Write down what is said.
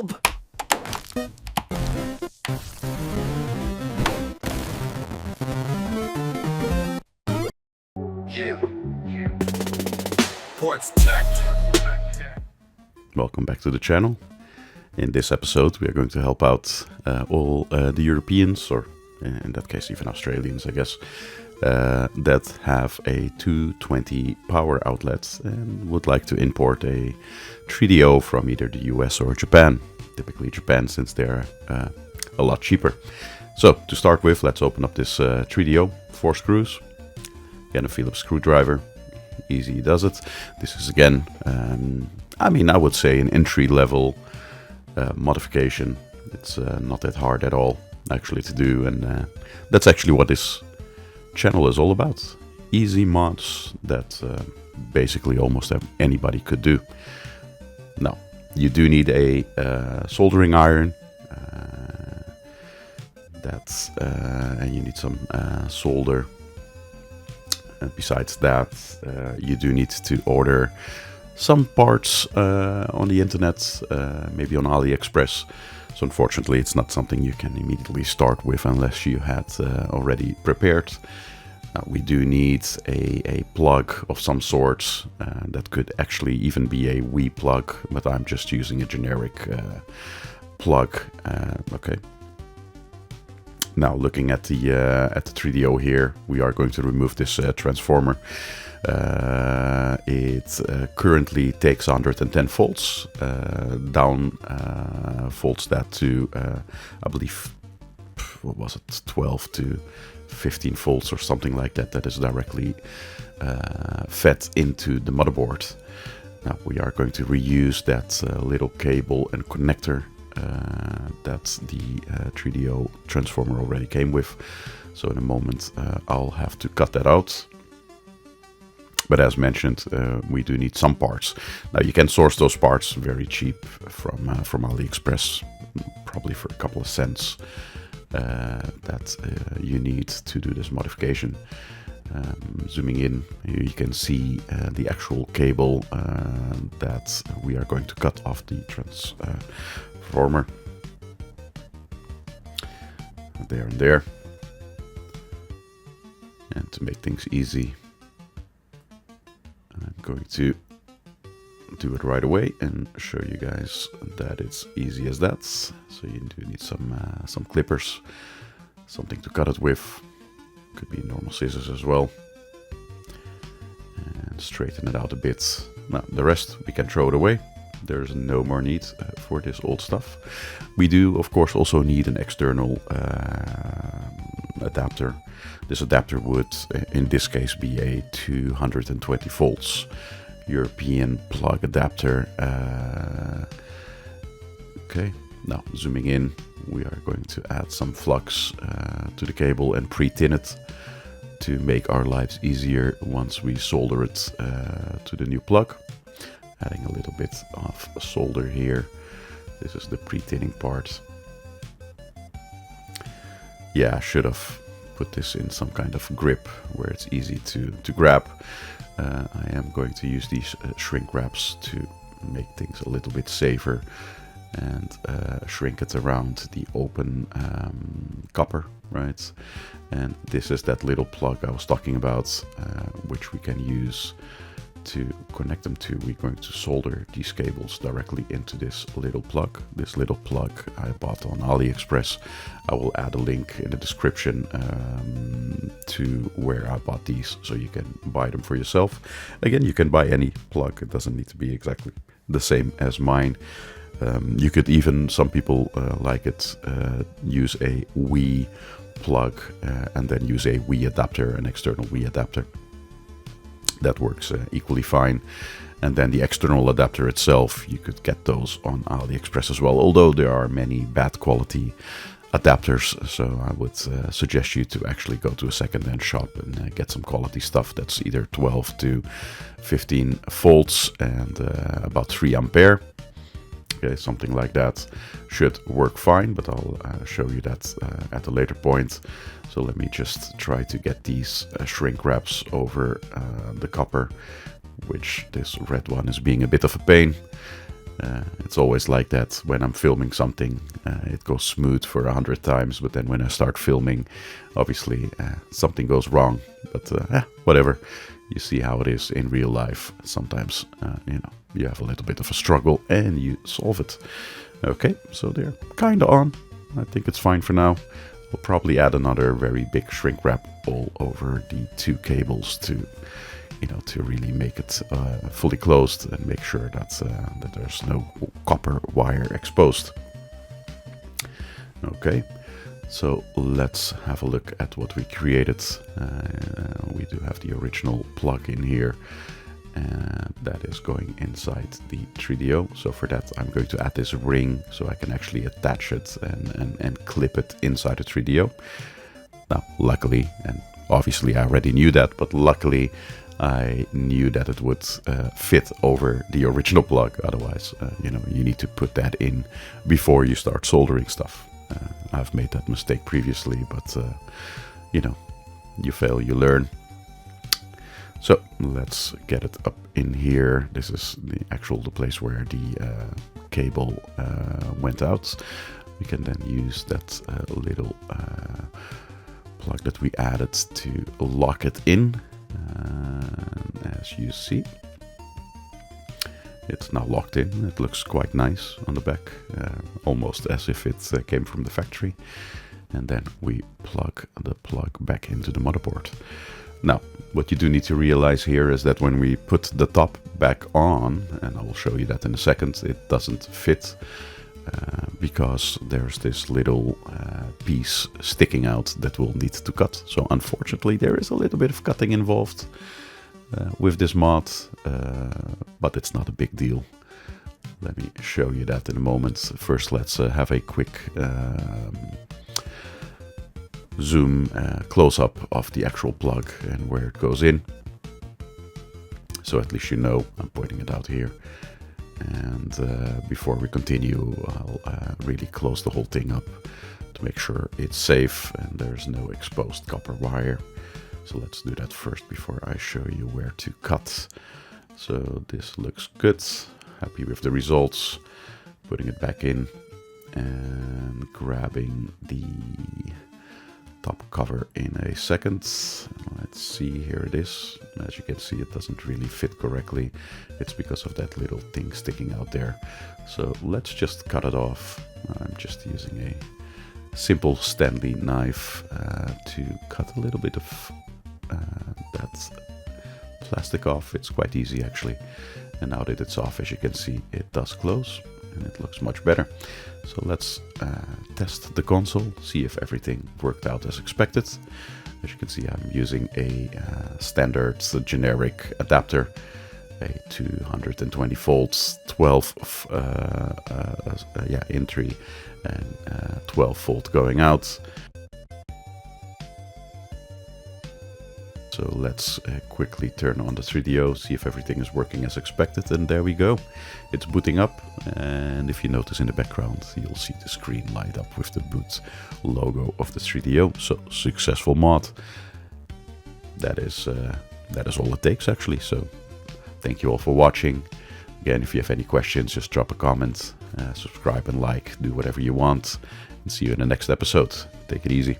Help! Ports checked. Welcome back to the channel. In this episode we are going to help out all the Europeans, or in that case even Australians I guess, that have a 220 power outlet and would like to import a 3DO from either the US or Japan. Typically Japan, since they're a lot cheaper. So to start with, let's open up this 3DO, 4 screws, again a Phillips screwdriver. Easy does it. This is again, I would say an entry-level modification. It's not that hard at all actually to do, and that's actually what this channel is all about. Easy mods that basically almost anybody could do. Now, you do need a soldering iron, and you need some solder. Besides that, you do need to order some parts on the internet, maybe on AliExpress. So unfortunately it's not something you can immediately start with unless you had already prepared. We do need a plug of some sort. That could actually even be a Wii plug, but I'm just using a generic plug. Okay. Now, looking at the 3DO here, we are going to remove this transformer. It currently takes 110 volts, down volts that to, I believe, what was it, 12 to 15 volts or something like that, that is directly fed into the motherboard. Now, we are going to reuse that little cable and connector that the 3DO transformer already came with. So in a moment I'll have to cut that out. But as mentioned, we do need some parts. Now you can source those parts very cheap from AliExpress, probably for a couple of cents, that you need to do this modification. Zooming in, here you can see the actual cable that we are going to cut off the transformer. There and there. And to make things easy, I'm going to do it right away and show you guys that it's easy as that. So you do need some clippers, something to cut it with. Could be normal scissors as well. And straighten it out a bit. Now the rest we can throw it away. There's no more need for this old stuff. We do, of course, also need an external adapter. This adapter would, in this case, be a 220 volts European plug adapter. Okay, now zooming in, we are going to add some flux to the cable and pre-tin it to make our lives easier once we solder it to the new plug. Adding a little bit of solder here. This is the pre-tinning part. Yeah, I should have put this in some kind of grip where it's easy to grab. I am going to use these shrink wraps to make things a little bit safer and shrink it around the open copper, right? And this is that little plug I was talking about, which we can use to connect them to. We're going to solder these cables directly into this little plug. This little plug I bought on AliExpress. I will add a link in the description to where I bought these, so you can buy them for yourself. Again, you can buy any plug. It doesn't need to be exactly the same as mine. You could even, some people like it, use a Wii plug and then use a Wii adapter, an external Wii adapter. That works equally fine. And then the external adapter itself, you could get those on AliExpress as well, although there are many bad quality adapters, so I would suggest you to actually go to a second-hand shop and get some quality stuff that's either 12 to 15 volts and about 3 ampere. Okay, something like that should work fine, but I'll show you that at a later point. So let me just try to get these shrink wraps over the copper, which this red one is being a bit of a pain. It's always like that when I'm filming something. It goes smooth for 100 times, but then when I start filming, obviously something goes wrong. But whatever. You see how it is in real life. Sometimes, you have a little bit of a struggle and you solve it. Okay, so they're kind of on. I think it's fine for now. We'll probably add another very big shrink wrap all over the two cables to really make it fully closed and make sure that there's no copper wire exposed. Okay, so let's have a look at what we created. We do have the original plug in here, and that is going inside the 3DO. So for that, I'm going to add this ring so I can actually attach it and clip it inside the 3DO. Now, luckily, and obviously I already knew that, but luckily I knew that it would fit over the original plug. Otherwise, you need to put that in before you start soldering stuff. I've made that mistake previously, but you fail, you learn. So let's get it up in here. This is the place where the cable went out. We can then use that little plug that we added to lock it in. As you see, it's now locked in. It looks quite nice on the back, almost as if it came from the factory. And then we plug the plug back into the motherboard. Now, what you do need to realize here is that when we put the top back on, and I will show you that in a second, it doesn't fit because there's this little piece sticking out that we'll need to cut. So unfortunately, there is a little bit of cutting involved with this mod, but it's not a big deal. Let me show you that in a moment. First, let's have a quick zoom close-up of the actual plug and where it goes in. So at least you know, I'm pointing it out here. And before we continue, I'll really close the whole thing up to make sure it's safe and there's no exposed copper wire. So let's do that first before I show you where to cut. So this looks good. Happy with the results. Putting it back in and grabbing the top cover in a second. Let's see, here it is. As you can see, it doesn't really fit correctly. It's because of that little thing sticking out there. So let's just cut it off. I'm just using a simple Stanley knife to cut a little bit of that plastic off. It's quite easy actually. And now that it's off, as you can see, it does close and it looks much better. So let's test the console, see if everything worked out as expected. As you can see, I'm using a standard generic adapter, a 220 volts, 12 entry and 12 volt going out. So let's quickly turn on the 3DO, see if everything is working as expected, and there we go. It's booting up, and if you notice in the background, you'll see the screen light up with the boot logo of the 3DO. So successful mod. That is all it takes actually. So thank you all for watching. Again, if you have any questions, just drop a comment, subscribe and like, do whatever you want, and see you in the next episode. Take it easy.